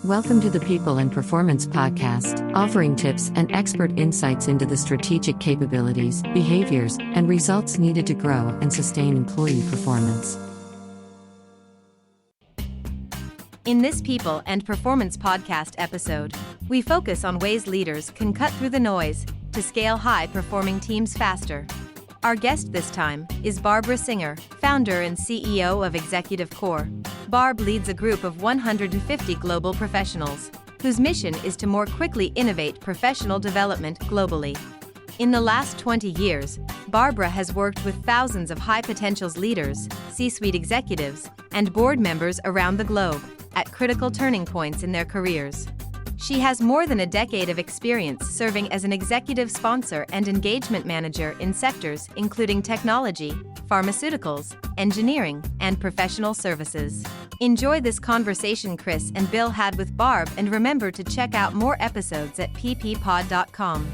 Welcome to the People and Performance Podcast, offering tips and expert insights into the strategic capabilities, behaviors, and results needed to grow and sustain employee performance. In this People and Performance Podcast episode, we focus on ways leaders can cut through the noise to scale high-performing teams faster. Our guest this time is Barbara Singer, founder and CEO of Executive Core. Barb leads a group of 150 global professionals, whose mission is to more quickly innovate professional development globally. In the last 20 years, Barbara has worked with thousands of high-potentials leaders, C-suite executives, and board members around the globe at critical turning points in their careers. She has more than a decade of experience serving as an executive sponsor and engagement manager in sectors including technology, pharmaceuticals, engineering, and professional services. Enjoy this conversation Chris and Bill had with Barb, and remember to check out more episodes at pppod.com.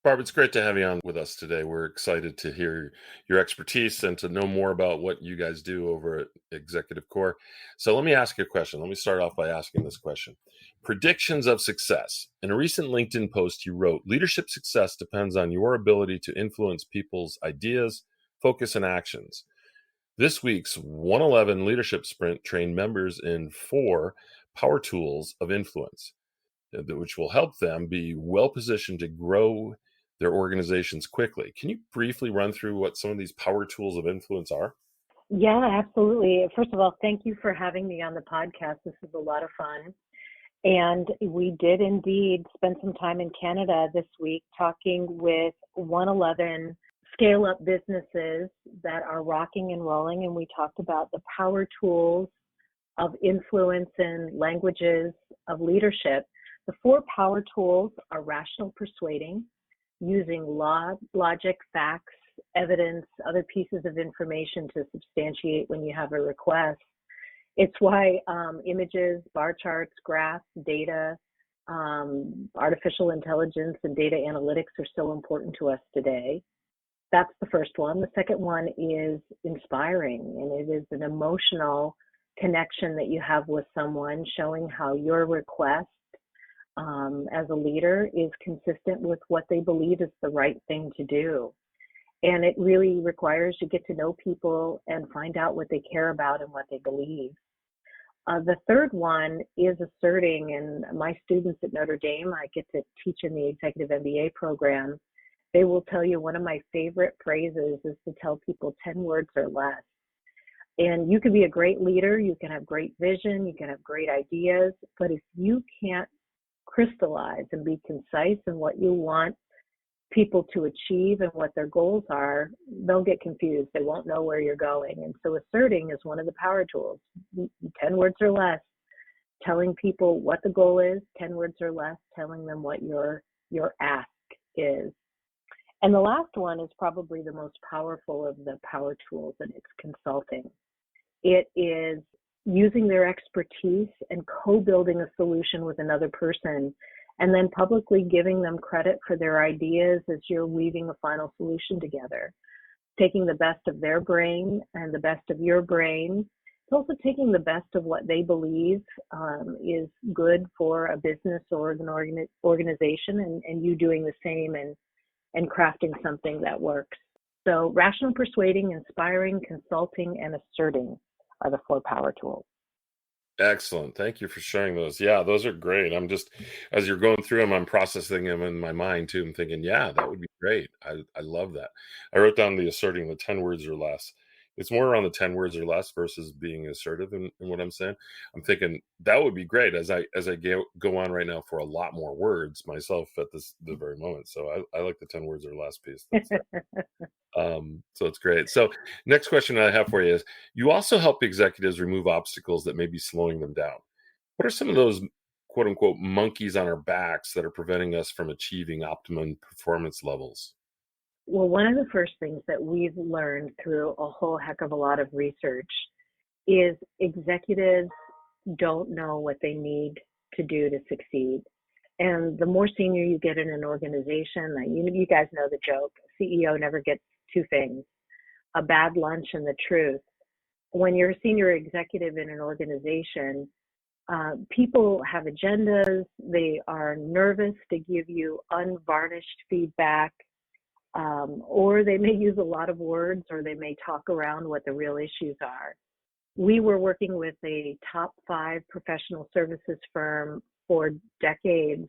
Barb, it's great to have you on with us today. We're excited to hear your expertise and to know more about what you guys do over at Executive Core. So let me ask you a question. Let me start off by asking this question. Predictions of success. In a recent LinkedIn post, you wrote, leadership success depends on your ability to influence people's ideas, focus, and actions. This week's OneEleven Leadership Sprint trained members in 4 power tools of influence, which will help them be well-positioned to grow their organizations quickly. Can you briefly run through what some of these power tools of influence are? Yeah, absolutely. First of all, thank you for having me on the podcast. This is a lot of fun. And we did indeed spend some time in Canada this week talking with OneEleven scale-up businesses that are rocking and rolling. And we talked about the power tools of influence and languages of leadership. The 4 power tools are rational persuading, using logic, facts, evidence, other pieces of information to substantiate when you have a request. It's why images, bar charts, graphs, data, artificial intelligence, and data analytics are so important to us today. That's the first one. The second one is inspiring, and it is an emotional connection that you have with someone, showing how your request as a leader is consistent with what they believe is the right thing to do. And it really requires you get to know people and find out what they care about and what they believe. The third one is asserting, and my students at Notre Dame, I get to teach in the Executive MBA program, they will tell you one of my favorite phrases is to tell people 10 words or less. And you can be a great leader, you can have great vision, you can have great ideas, but if you can't crystallize and be concise in what you want people to achieve and what their goals are, they'll get confused. They won't know where you're going. And so asserting is one of the power tools. 10 words or less, telling people what the goal is, 10 words or less, telling them what your ask is. And the last one is probably the most powerful of the power tools, and it's consulting. It is using their expertise and co-building a solution with another person, and then publicly giving them credit for their ideas as you're weaving a final solution together. Taking the best of their brain and the best of your brain. It's also taking the best of what they believe is good for a business or an organization, and you doing the same and crafting something that works. So rational persuading, inspiring, consulting, and asserting are the 4 power tools. Excellent. Thank you for sharing those. Yeah, those are great. I'm just, as you're going through them, I'm processing them in my mind too. I'm thinking, yeah, that would be great. I love that. I wrote down the asserting, the 10 words or less. It's more around the 10 words or less versus being assertive in what I'm saying. I'm thinking that would be great as I go on right now for a lot more words myself at the very moment. So I like the 10 words or less piece. So it's great. So next question I have for you is, you also help executives remove obstacles that may be slowing them down. What are some of those quote unquote monkeys on our backs that are preventing us from achieving optimum performance levels? Well, one of the first things that we've learned through a whole heck of a lot of research is executives don't know what they need to do to succeed. And the more senior you get in an organization, you guys know the joke, CEO never gets 2 things, a bad lunch and the truth. when you're a senior executive in an organization, people have agendas. They are nervous to give you unvarnished feedback, or they may use a lot of words, or they may talk around what the real issues are. We were working with a top 5 professional services firm for decades,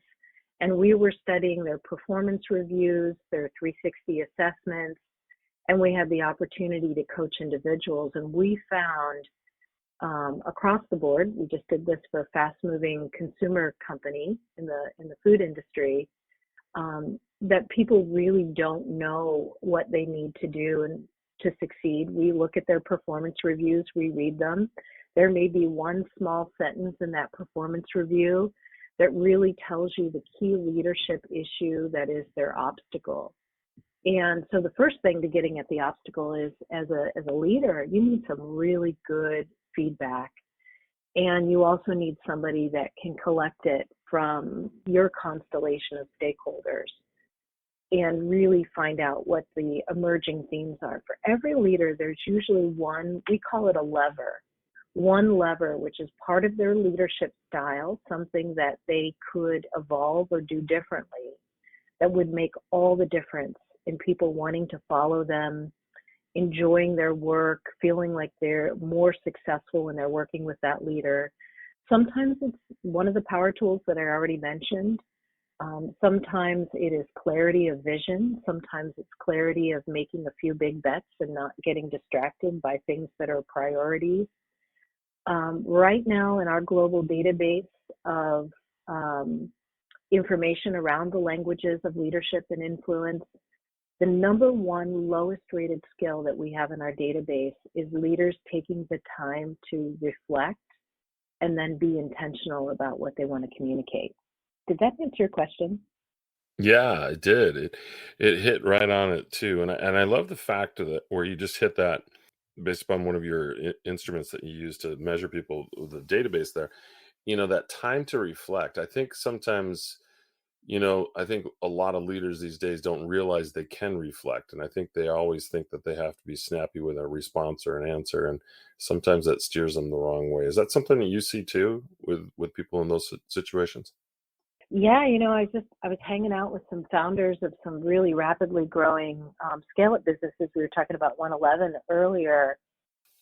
and we were studying their performance reviews, their 360 assessments, and we had the opportunity to coach individuals. And we found across the board, we just did this for a fast-moving consumer company in the food industry, that people really don't know what they need to do and to succeed. We look at their performance reviews, we read them. There may be one small sentence in that performance review that really tells you the key leadership issue that is their obstacle. And so the first thing to getting at the obstacle is, as a leader, you need some really good feedback. And you also need somebody that can collect it from your constellation of stakeholders and really find out what the emerging themes are. For every leader, there's usually one, we call it a lever, one lever, which is part of their leadership style, something that they could evolve or do differently, that would make all the difference in people wanting to follow them, enjoying their work, feeling like they're more successful when they're working with that leader. Sometimes it's one of the power tools that I already mentioned. Sometimes it is clarity of vision. Sometimes it's clarity of making a few big bets and not getting distracted by things that are priorities. Right now in our global database of information around the languages of leadership and influence, the number one lowest rated skill that we have in our database is leaders taking the time to reflect and then be intentional about what they want to communicate. Did that answer your question? Yeah, it did. It hit right on it too, and I love the fact of that where you just hit that based upon one of your instruments that you use to measure people, the database there. That time to reflect. I think sometimes, I think a lot of leaders these days don't realize they can reflect, and I think they always think that they have to be snappy with a response or an answer, and sometimes that steers them the wrong way. Is that something that you see too with people in those situations? Yeah, I was hanging out with some founders of some really rapidly growing scale-up businesses. We were talking about OneEleven earlier,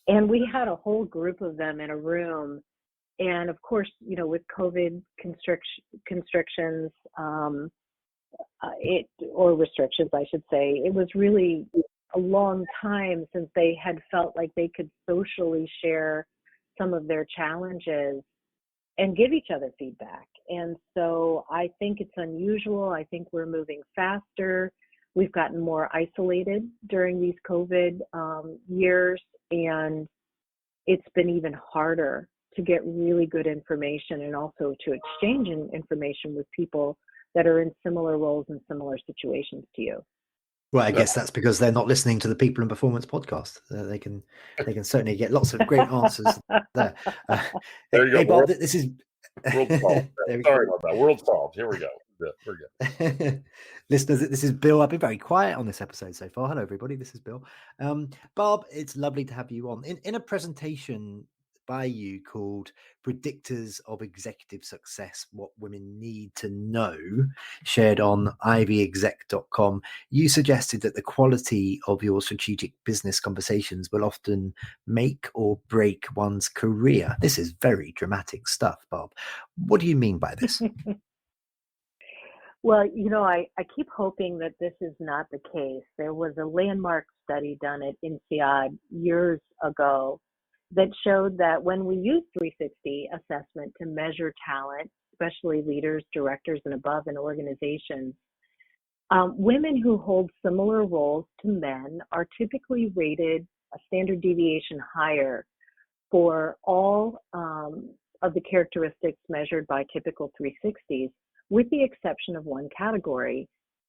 and we had a whole group of them in a room. And of course, with COVID constrictions, or restrictions, I should say, it was really a long time since they had felt like they could socially share some of their challenges and give each other feedback. And so I think it's unusual. I think we're moving faster. We've gotten more isolated during these COVID years, and it's been even harder to get really good information and also to exchange information with people that are in similar roles and similar situations to you. Well, I guess that's because they're not listening to the People and Performance podcast. They can certainly get lots of great answers there. There you go. Hey, Bob, this is World solved. Sorry about that. World solved. Here we go. Yeah, we're good. Listeners, this is Bill. I've been very quiet on this episode so far. Hello, everybody. This is Bill. Barb, it's lovely to have you on. In a presentation by you called Predictors of Executive Success, What Women Need to Know, shared on ivyexec.com, you suggested that the quality of your strategic business conversations will often make or break one's career. This is very dramatic stuff, Barb. What do you mean by this? Well, I keep hoping that this is not the case. There was a landmark study done at INSEAD years ago that showed that when we use 360 assessment to measure talent, especially leaders, directors, and above in organizations, women who hold similar roles to men are typically rated a standard deviation higher for all of the characteristics measured by typical 360s, with the exception of one category,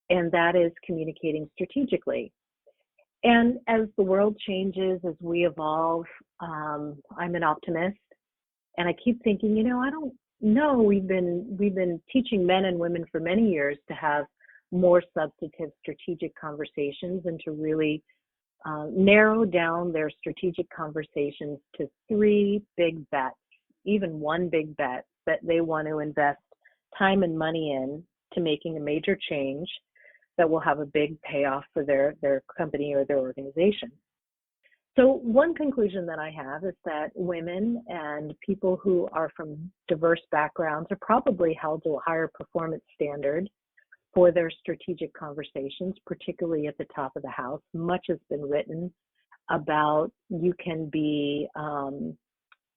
and that is communicating strategically. And as the world changes, as we evolve, I'm an optimist, and I keep thinking, I don't know. We've been teaching men and women for many years to have more substantive strategic conversations and to really narrow down their strategic conversations to 3 big bets, even one big bet that they want to invest time and money in to making a major change that will have a big payoff for their company or their organization. So one conclusion that I have is that women and people who are from diverse backgrounds are probably held to a higher performance standard for their strategic conversations, particularly at the top of the house. Much has been written about you can be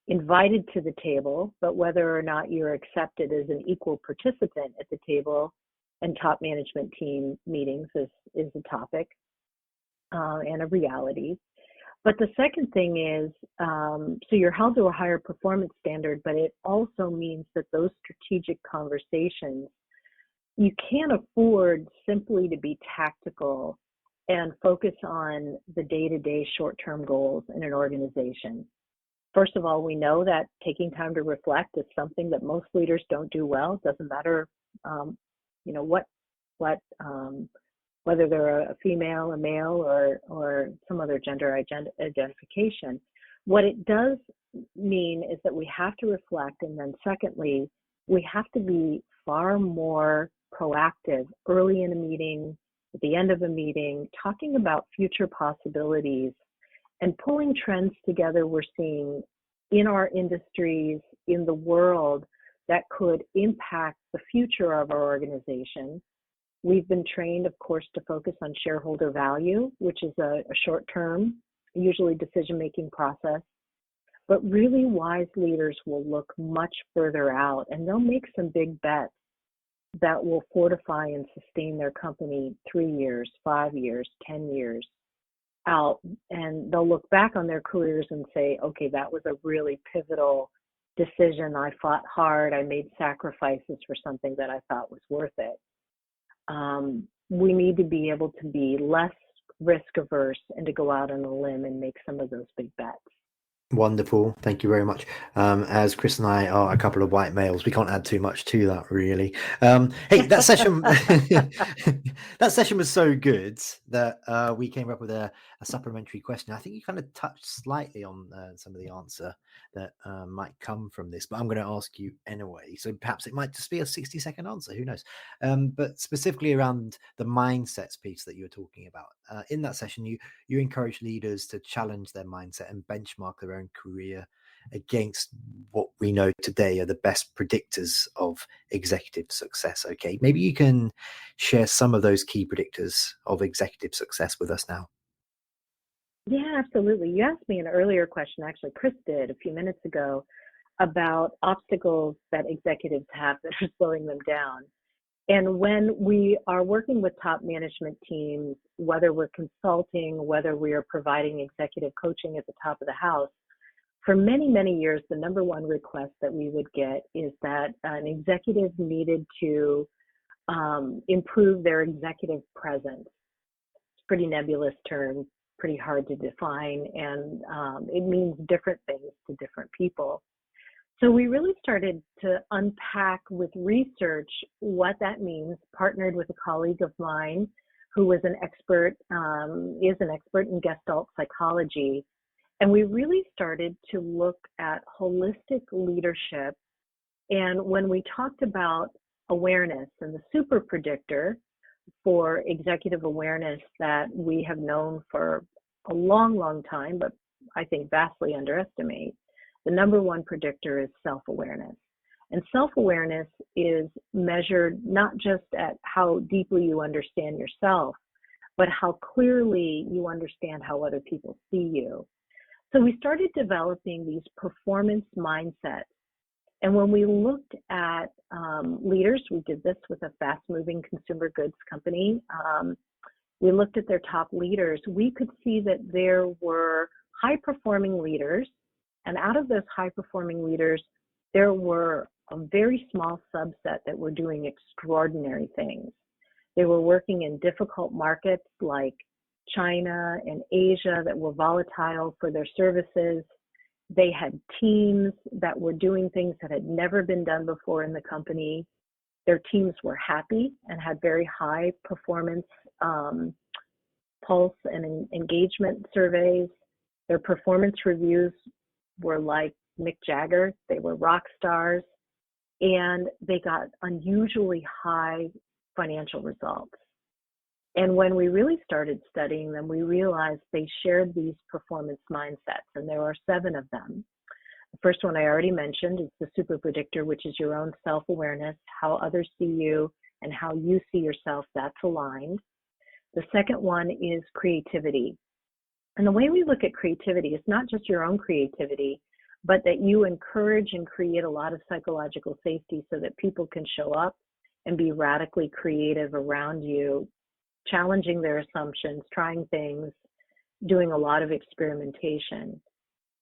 invited to the table, but whether or not you're accepted as an equal participant at the table and top management team meetings is a topic and a reality. But the second thing is, so you're held to a higher performance standard, but it also means that those strategic conversations, you can't afford simply to be tactical and focus on the day-to-day short-term goals in an organization. First of all, we know that taking time to reflect is something that most leaders don't do well. It doesn't matter, whether they're a female, a male, or some other gender identification. What it does mean is that we have to reflect, and then secondly, we have to be far more proactive early in a meeting, at the end of a meeting, talking about future possibilities and pulling trends together we're seeing in our industries, in the world, that could impact the future of our organization. We've been trained, of course, to focus on shareholder value, which is a short-term, usually decision-making process. But really wise leaders will look much further out, and they'll make some big bets that will fortify and sustain their company 3 years, 5 years, 10 years out. And they'll look back on their careers and say, okay, that was a really pivotal decision. I fought hard. I made sacrifices for something that I thought was worth it. We need to be able to be less risk averse and to go out on a limb and make some of those big bets. Wonderful. Thank you very much. As Chris and I are a couple of white males, we can't add too much to that, really. Hey, that session, that session was so good that we came up with a supplementary question. I think you kind of touched slightly on some of the answer that might come from this, but I'm going to ask you anyway. So perhaps it might just be a 60-second answer. Who knows? But specifically around the mindsets piece that you were talking about. In that session, you encourage leaders to challenge their mindset and benchmark their own career against what we know today are the best predictors of executive success. Okay, maybe you can share some of those key predictors of executive success with us now. Yeah, absolutely. You asked me an earlier question, actually, Chris did a few minutes ago, about obstacles that executives have that are slowing them down. And when we are working with top management teams, whether we're consulting, whether we are providing executive coaching at the top of the house, for many, many years, the number one request that we would get is that an executive needed to improve their executive presence. It's a pretty nebulous term, pretty hard to define, and it means different things to different people. So we really started to unpack with research what that means, partnered with a colleague of mine who was an expert, is an expert in Gestalt psychology. And we really started to look at holistic leadership. And when we talked about awareness and the super predictor for executive awareness that we have known for a long, long time, but I think vastly underestimate, the number one predictor is self-awareness. And self-awareness is measured not just at how deeply you understand yourself, but how clearly you understand how other people see you. So we started developing these performance mindsets. And when we looked at leaders, we did this with a fast-moving consumer goods company. We looked at their top leaders. We could see that there were high-performing leaders. And out of those high-performing leaders, there were a very small subset that were doing extraordinary things. They were working in difficult markets like China and Asia that were volatile for their services. They had teams that were doing things that had never been done before in the company. Their teams were happy and had very high performance pulse and engagement surveys. Their performance reviews were like Mick Jagger. They were rock stars, and they got unusually high financial results. And when we really started studying them, we realized they shared these performance mindsets, and there are 7 of them. The first one I already mentioned is the super predictor, which is your own self-awareness, how others see you and how you see yourself. That's aligned. The second one is creativity. And the way we look at creativity is not just your own creativity, but that you encourage and create a lot of psychological safety so that people can show up and be radically creative around you, challenging their assumptions, trying things, doing a lot of experimentation.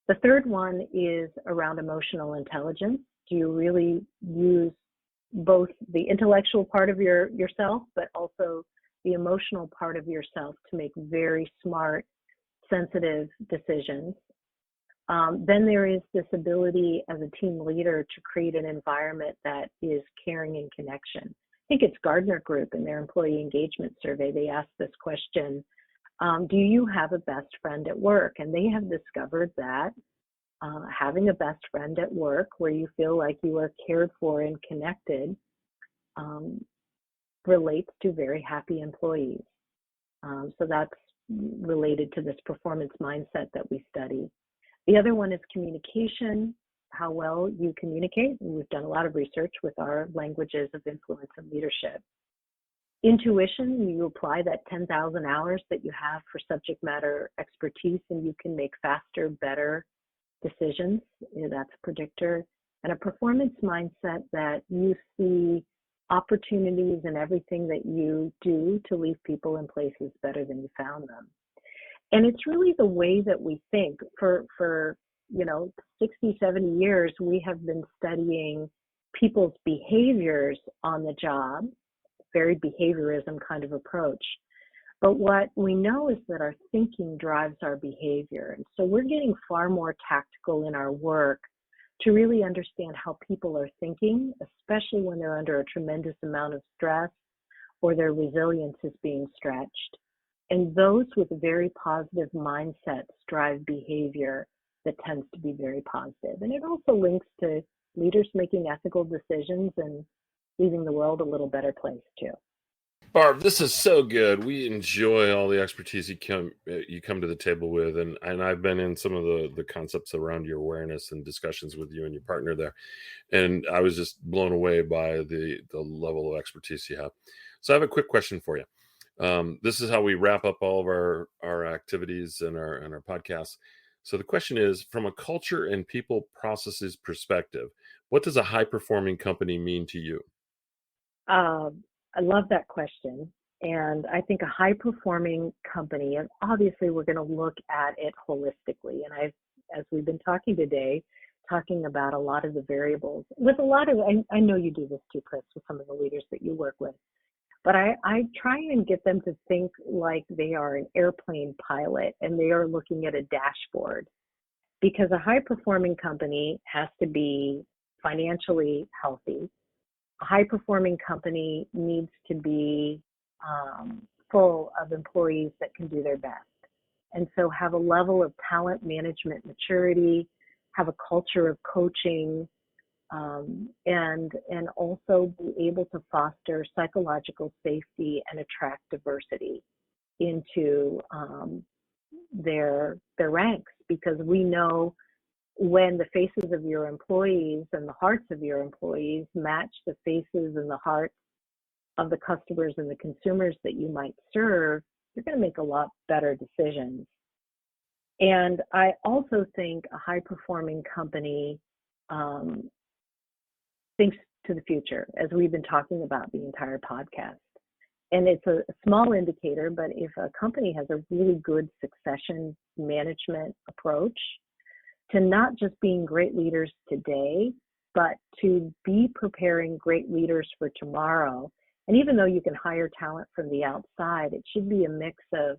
The third one is around emotional intelligence. Do you really use both the intellectual part of yourself, but also the emotional part of yourself to make very smart, sensitive decisions? Then there is this ability as a team leader to create an environment that is caring and connection. I think it's Gardner Group in their employee engagement survey. They asked this question, do you have a best friend at work? And they have discovered that having a best friend at work where you feel like you are cared for and connected relates to very happy employees. So that's related to this performance mindset that we study. The other one is communication, how well you communicate. And we've done a lot of research with our languages of influence and leadership. Intuition, you apply that 10,000 hours that you have for subject matter expertise, and you can make faster, better decisions. That's a predictor. And a performance mindset that you see opportunities in everything that you do to leave people in places better than you found them. And it's really the way that we think. For 60, 70 years, we have been studying people's behaviors on the job, very behaviorism kind of approach. But what we know is that our thinking drives our behavior. And so we're getting far more tactical in our work to really understand how people are thinking, especially when they're under a tremendous amount of stress or their resilience is being stretched. And those with very positive mindsets drive behavior that tends to be very positive. And it also links to leaders making ethical decisions and leaving the world a little better place too. Barb, this is so good. We enjoy all the expertise you come to the table with, and I've been in some of the concepts around your awareness and discussions with you and your partner there, and I was just blown away by the level of expertise you have. So I have a quick question for you. This is how we wrap up all of our activities and our podcasts. So the question is, from a culture and people processes perspective, what does a high performing company mean to you? I love that question. And I think a high performing company, and obviously we're going to look at it holistically. And as we've been talking today, talking about a lot of the variables with a lot of, I know you do this too, Chris, with some of the leaders that you work with, but I try and get them to think like they are an airplane pilot and they are looking at a dashboard, because a high performing company has to be financially healthy. A high-performing company needs to be full of employees that can do their best. And so have a level of talent management maturity, have a culture of coaching, and also be able to foster psychological safety and attract diversity into their ranks, because we know when the faces of your employees and the hearts of your employees match the faces and the hearts of the customers and the consumers that you might serve, you're going to make a lot better decisions. And I also think a high-performing company thinks to the future, as we've been talking about the entire podcast. And it's a small indicator, but if a company has a really good succession management approach, to not just being great leaders today, but to be preparing great leaders for tomorrow. And even though you can hire talent from the outside, it should be a mix of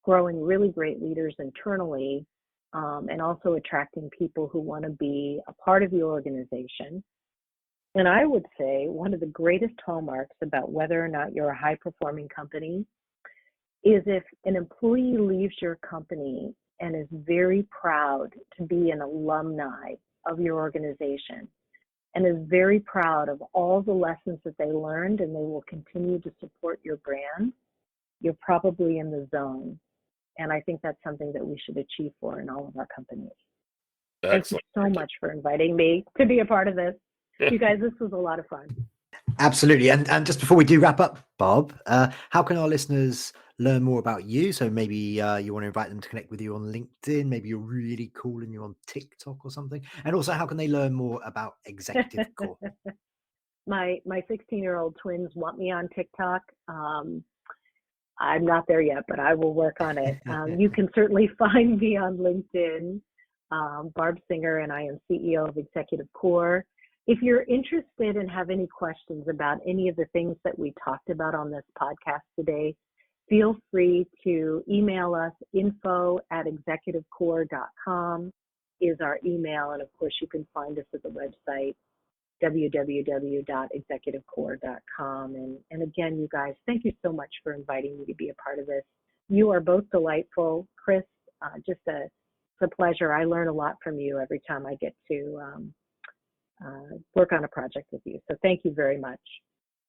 growing really great leaders internally and also attracting people who want to be a part of your organization. And I would say one of the greatest hallmarks about whether or not you're a high-performing company is if an employee leaves your company and is very proud to be an alumni of your organization and is very proud of all the lessons that they learned and they will continue to support your brand, you're probably in the zone. And I think that's something that we should achieve for in all of our companies. Excellent. Thank you so much for inviting me to be a part of this. You guys, this was a lot of fun. Absolutely. And just before we do wrap up, Barb, how can our listeners learn more about you? So maybe you want to invite them to connect with you on LinkedIn. Maybe you're really cool and you're on TikTok or something. And also, how can they learn more about Executive Core? My 16-year-old twins want me on TikTok. I'm not there yet, but I will work on it. You can certainly find me on LinkedIn, Barb Singer, and I am CEO of Executive Core. If you're interested and have any questions about any of the things that we talked about on this podcast today, feel free to email us. info@executivecore.com is our email. And of course, you can find us at the website, www.executivecore.com. And again, you guys, thank you so much for inviting me to be a part of this. You are both delightful. Chris, it's a pleasure. I learn a lot from you every time I get to work on a project with you. So thank you very much.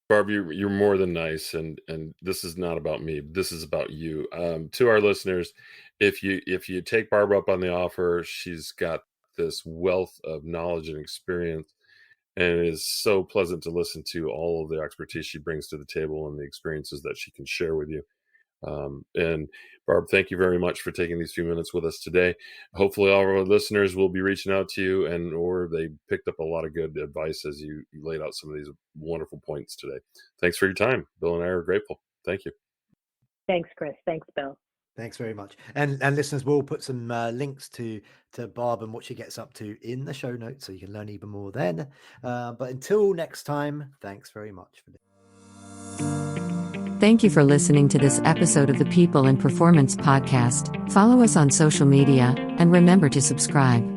Barb, you're more than nice, and this is not about me. This is about you. To our listeners, if you take Barb up on the offer, she's got this wealth of knowledge and experience, and it is so pleasant to listen to all of the expertise she brings to the table and the experiences that she can share with you. And Barb, thank you very much for taking these few minutes with us today. Hopefully all of our listeners will be reaching out to you or they picked up a lot of good advice as you laid out some of these wonderful points today. Thanks for your time. Bill and I are grateful. Thank you. Thanks, Chris. Thanks, Bill. Thanks very much. And listeners, we'll put some links to Barb and what she gets up to in the show notes so you can learn even more then. But until next time, thanks very much for this. Thank you for listening to this episode of the People and Performance Podcast. Follow us on social media and remember to subscribe.